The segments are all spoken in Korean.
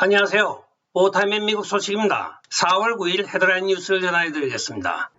안녕하세요. 오타임의 미국 소식입니다. 4월 9일 헤드라인 뉴스를 전해드리겠습니다.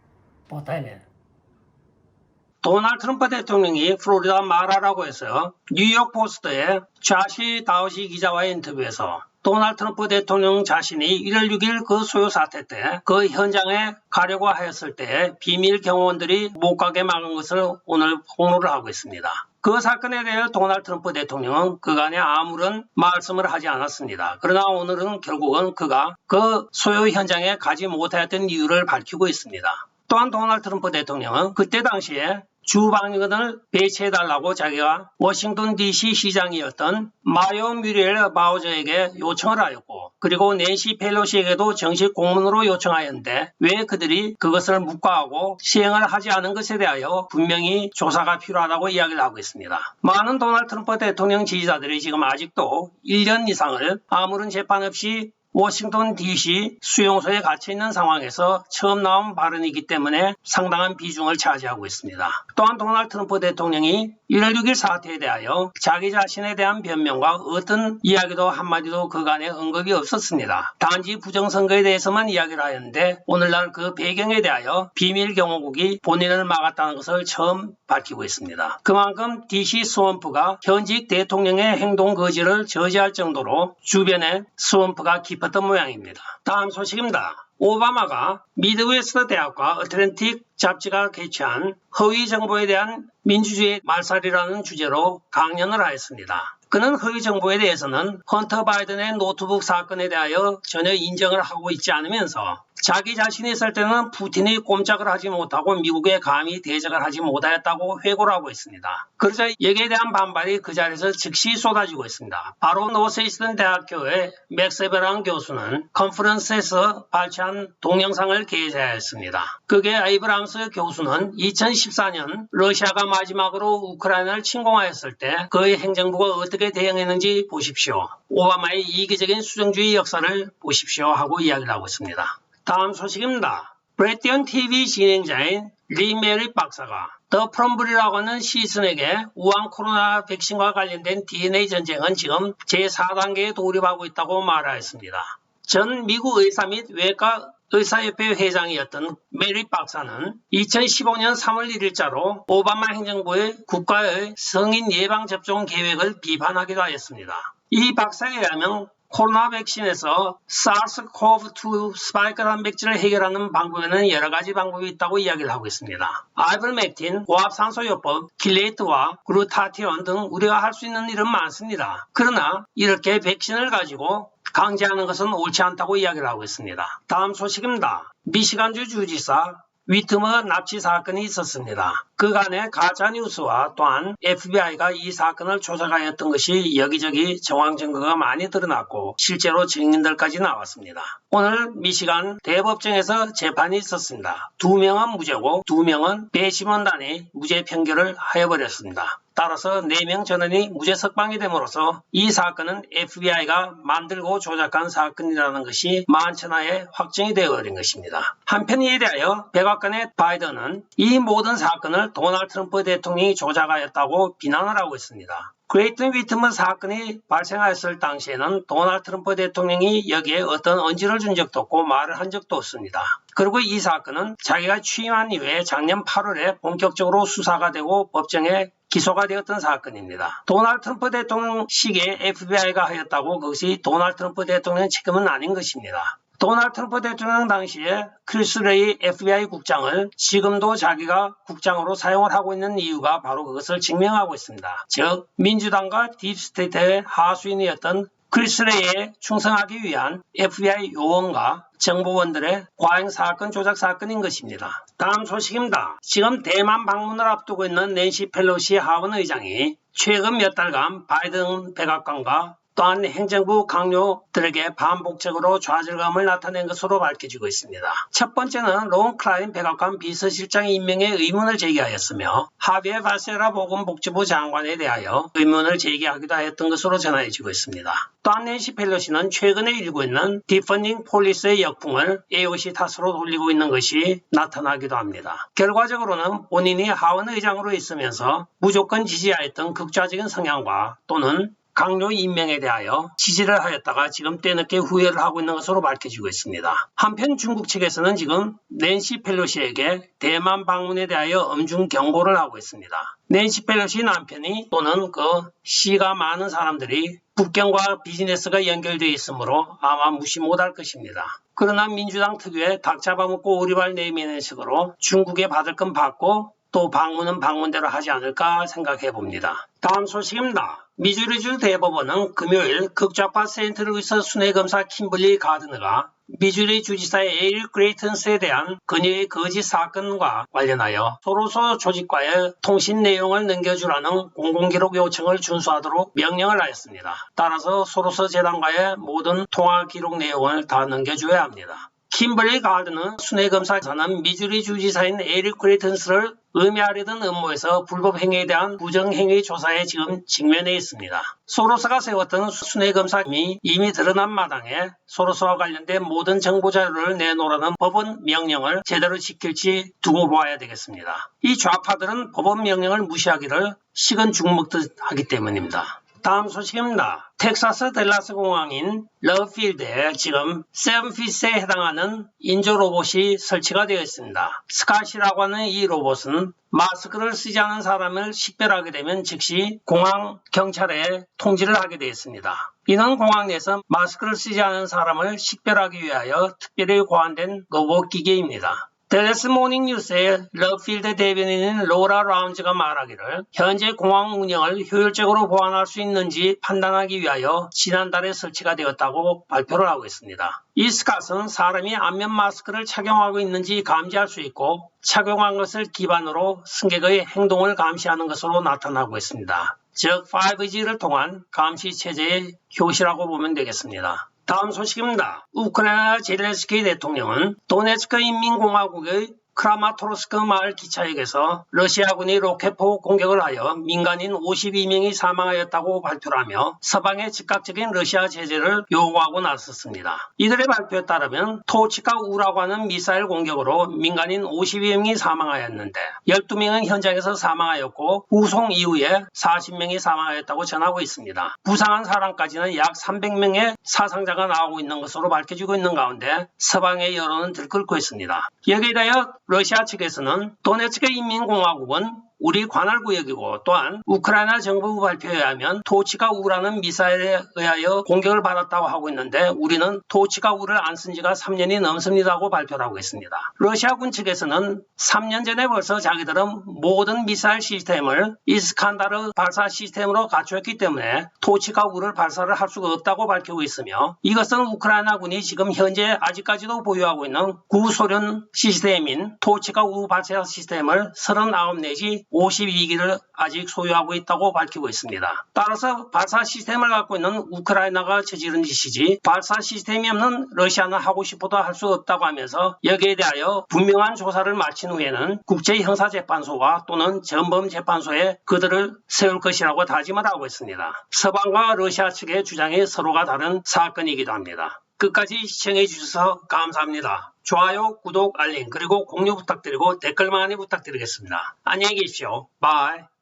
도널드 트럼프 대통령이 플로리다 마라라고 해서 뉴욕 포스트의 좌시 다우시 기자와의 인터뷰에서 도널드 트럼프 대통령 자신이 1월 6일 그 소요 사태 때 그 현장에 가려고 하였을 때 비밀 경호원들이 못 가게 막은 것을 오늘 폭로를 하고 있습니다. 그 사건에 대해 도널드 트럼프 대통령은 그간에 아무런 말씀을 하지 않았습니다. 그러나 오늘은 결국은 그가 그 소요 현장에 가지 못하였던 이유를 밝히고 있습니다. 또한 도널드 트럼프 대통령은 그때 당시에 주방위원을 배치해달라고 자기가 워싱턴 DC 시장이었던 마리오 뮤리엘 바우저에게 요청을 하였고, 그리고 낸시 펠로시에게도 정식 공문으로 요청하였는데 왜 그들이 그것을 묵과하고 시행을 하지 않은 것에 대하여 분명히 조사가 필요하다고 이야기를 하고 있습니다. 많은 도널드 트럼프 대통령 지지자들이 지금 아직도 1년 이상을 아무런 재판 없이 워싱턴 DC 수용소에 갇혀있는 상황에서 처음 나온 발언이기 때문에 상당한 비중을 차지하고 있습니다. 또한 도널드 트럼프 대통령이 1월 6일 사태에 대하여 자기 자신에 대한 변명과 어떤 이야기도 한마디도 그간에 언급이 없었습니다. 단지 부정선거에 대해서만 이야기를 하였는데 오늘날 그 배경에 대하여 비밀경호국이 본인을 막았다는 것을 처음 밝히고 있습니다. 그만큼 DC 스왑프가 현직 대통령의 행동 거지를 저지할 정도로 주변에 스왑프가 깊었던 모양입니다. 다음 소식입니다. 오바마가 미드웨스트 대학과 어틀랜틱 잡지가 개최한 허위 정보에 대한 민주주의 말살이라는 주제로 강연을 하였습니다. 그는 허위 정보에 대해서는 헌터 바이든의 노트북 사건에 대하여 전혀 인정을 하고 있지 않으면서 자기 자신이 있을 때는 푸틴이 꼼짝을 하지 못하고 미국에 감히 대적을 하지 못하였다고 회고를 하고 있습니다. 그러자 여기에 대한 반발이 그 자리에서 즉시 쏟아지고 있습니다. 바로 노스이스턴 대학교의 맥세베랑 교수는 컨퍼런스에서 발췌한 동영상을 게재하였습니다. 그게 에이브람스 교수는 2014년 러시아가 마지막으로 우크라이나를 침공하였을 때 그의 행정부가 어떻게 대응했는지 보십시오. 오바마의 이기적인 수정주의 역사를 보십시오 하고 이야기를 하고 있습니다. 다음 소식입니다. 브레티언 TV 진행자인 리 메리 박사가 더 프롬블이라고 하는 시즌에게 우한 코로나 백신과 관련된 DNA 전쟁은 지금 제4단계에 돌입하고 있다고 말하였습니다. 전 미국 의사 및 외과 의사협회 회장이었던 메리 박사는 2015년 3월 1일자로 오바마 행정부의 국가의 성인 예방접종 계획을 비판하기도 하였습니다. 이 박사에 의하면 코로나 백신에서 SARS-CoV-2 스파이크 단백질을 해결하는 방법에는 여러 가지 방법이 있다고 이야기를 하고 있습니다. 아이버맥틴, 고압산소요법, 킬레이트와 글루타티온 등 우리가 할 수 있는 일은 많습니다. 그러나 이렇게 백신을 가지고 강제하는 것은 옳지 않다고 이야기를 하고 있습니다. 다음 소식입니다. 미시간주 주지사 위트머 납치 사건이 있었습니다. 그간의 가짜뉴스와 또한 FBI가 이 사건을 조사하였던 것이 여기저기 정황 증거가 많이 드러났고 실제로 증인들까지 나왔습니다. 오늘 미시간 대법정에서 재판이 있었습니다. 2명은 무죄고 2명은 배심원단이 무죄 판결을 하여버렸습니다. 따라서 4명 전원이 무죄 석방이 됨으로써 이 사건은 FBI가 만들고 조작한 사건이라는 것이 만천하에 확정이 되어버린 것입니다. 한편 이에 대하여 백악관의 바이든은 이 모든 사건을 도널드 트럼프 대통령이 조작하였다고 비난을 하고 있습니다. 그레이튼 위트먼 사건이 발생하였을 당시에는 도널드 트럼프 대통령이 여기에 어떤 언지를 준 적도 없고 말을 한 적도 없습니다. 그리고 이 사건은 자기가 취임한 이후에 작년 8월에 본격적으로 수사가 되고 법정에 기소가 되었던 사건입니다. 도널드 트럼프 대통령 시기에 FBI가 하였다고 그것이 도널드 트럼프 대통령 책임은 아닌 것입니다. 도널드 트럼프 대통령 당시에 크리스 레이 FBI 국장을 지금도 자기가 국장으로 사용을 하고 있는 이유가 바로 그것을 증명하고 있습니다. 즉 민주당과 딥스테이트의 하수인이었던 크리스 레이에 충성하기 위한 FBI 요원과 정보원들의 과잉 사건 조작 사건인 것입니다. 다음 소식입니다. 지금 대만 방문을 앞두고 있는 낸시 펠로시 하원 의장이 최근 몇 달간 바이든 백악관과 또한 행정부 강요들에게 반복적으로 좌절감을 나타낸 것으로 밝혀지고 있습니다. 첫 번째는 론 클라인 백악관 비서실장 임명에 의문을 제기하였으며 하비에 바세라 보건복지부 장관에 대하여 의문을 제기하기도 하였던 것으로 전해지고 있습니다. 또한 낸시 펠로시는 최근에 일고 있는 디펀딩 폴리스의 역풍을 AOC 탓으로 돌리고 있는 것이 나타나기도 합니다. 결과적으로는 본인이 하원 의장으로 있으면서 무조건 지지하였던 극좌적인 성향과 또는 강요 임명에 대하여 지지를 하였다가 지금 뒤늦게 후회를 하고 있는 것으로 밝혀지고 있습니다. 한편 중국 측에서는 지금 낸시 펠로시에게 대만 방문에 대하여 엄중 경고를 하고 있습니다. 낸시 펠로시 남편이 또는 그 시가 많은 사람들이 북경과 비즈니스가 연결되어 있으므로 아마 무시 못할 것입니다. 그러나 민주당 특유의 닭 잡아먹고 오리발 내미는 식으로 중국에 받을 건 받고 또 방문은 방문대로 하지 않을까 생각해 봅니다. 다음 소식입니다. 미주리주 대법원은 금요일 극좌파 세인트루이스 순회검사 킴블리 가드너가 미주리 주지사의 에일 그레이튼스에 대한 그녀의 거짓 사건과 관련하여 소로소 조직과의 통신 내용을 넘겨주라는 공공기록 요청을 준수하도록 명령을 하였습니다. 따라서 소로소 재단과의 모든 통화 기록 내용을 다 넘겨줘야 합니다. 킴블리 가드는 순회검사는 미주리 주지사인 에릭 크레이튼스를 의미하려던 음모에서 불법 행위에 대한 부정행위 조사에 지금 직면해 있습니다. 소로스가 세웠던 순회검사임이 이미 드러난 마당에 소로스와 관련된 모든 정보 자료를 내놓으라는 법원 명령을 제대로 지킬지 두고 보아야 되겠습니다. 이 좌파들은 법원 명령을 무시하기를 식은 죽 먹듯 하기 때문입니다. 다음 소식입니다. 텍사스 댈라스 공항인 러필드에 지금 세븐피스에 해당하는 인조 로봇이 설치가 되어 있습니다. 스캇이라고 하는 이 로봇은 마스크를 쓰지 않은 사람을 식별하게 되면 즉시 공항 경찰에 통지를 하게 되어 있습니다. 이는 공항 내에서 마스크를 쓰지 않은 사람을 식별하기 위하여 특별히 고안된 로봇 기계입니다. 댈러스 모닝 뉴스의 러필드 대변인인 로라 라운즈가 말하기를 현재 공항 운영을 효율적으로 보완할 수 있는지 판단하기 위하여 지난달에 설치가 되었다고 발표를 하고 있습니다. 이 스캇은 사람이 안면 마스크를 착용하고 있는지 감지할 수 있고 착용한 것을 기반으로 승객의 행동을 감시하는 것으로 나타나고 있습니다. 즉 5G를 통한 감시 체제의 효시라고 보면 되겠습니다. 다음 소식입니다. 우크라이나 젤렌스키 대통령은 도네츠크 인민공화국의 크라마토르스크 마을 기차역에서 러시아군이 로켓포 공격을 하여 민간인 52명이 사망하였다고 발표를 하며 서방의 즉각적인 러시아 제재를 요구하고 나섰습니다. 이들의 발표에 따르면 토치카 우라고 하는 미사일 공격으로 민간인 52명이 사망하였는데 12명은 현장에서 사망하였고 후송 이후에 40명이 사망하였다고 전하고 있습니다. 부상한 사람까지는 약 300명의 사상자가 나오고 있는 것으로 밝혀지고 있는 가운데 서방의 여론은 들끓고 있습니다. 여기에 대하여 러시아 측에서는 도네츠크 인민공화국은 우리 관할구역이고 또한 우크라이나 정부 발표에 의하면 토치카 우라는 미사일에 의하여 공격을 받았다고 하고 있는데 우리는 토치카 우를 안 쓴 지가 3년이 넘습니다고 발표를 하고 있습니다. 러시아군 측에서는 3년 전에 벌써 자기들은 모든 미사일 시스템을 이스칸다르 발사 시스템으로 갖추었기 때문에 토치카 우를 발사를 할 수가 없다고 밝히고 있으며 이것은 우크라이나군이 지금 현재 아직까지도 보유하고 있는 구소련 시스템인 토치카 우 발사 시스템을 39 내지 52기를 아직 소유하고 있다고 밝히고 있습니다. 따라서 발사 시스템을 갖고 있는 우크라이나가 저지른 짓이지 발사 시스템이 없는 러시아는 하고 싶어도 할 수 없다고 하면서 여기에 대하여 분명한 조사를 마친 후에는 국제형사재판소와 또는 전범재판소에 그들을 세울 것이라고 다짐을 하고 있습니다. 서방과 러시아 측의 주장이 서로가 다른 사건이기도 합니다. 끝까지 시청해 주셔서 감사합니다. 좋아요, 구독, 알림, 그리고 공유 부탁드리고 댓글 많이 부탁드리겠습니다. 안녕히 계십시오. 바이.